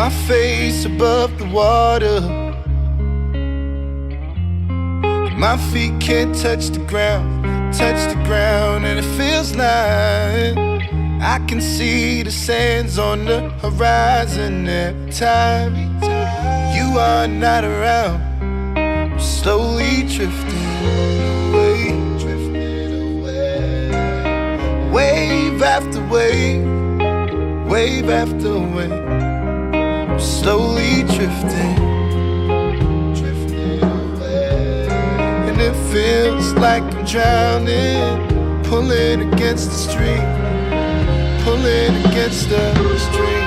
my face above the water. My feet can't touch the ground, and it feels like I can see the sands on the horizon every time you are not around. I'm slowly drifting away, wave after wave, wave after wave. I'm slowly drifting away, and it feels like I'm drowning, pulling against the stream, pulling against the stream.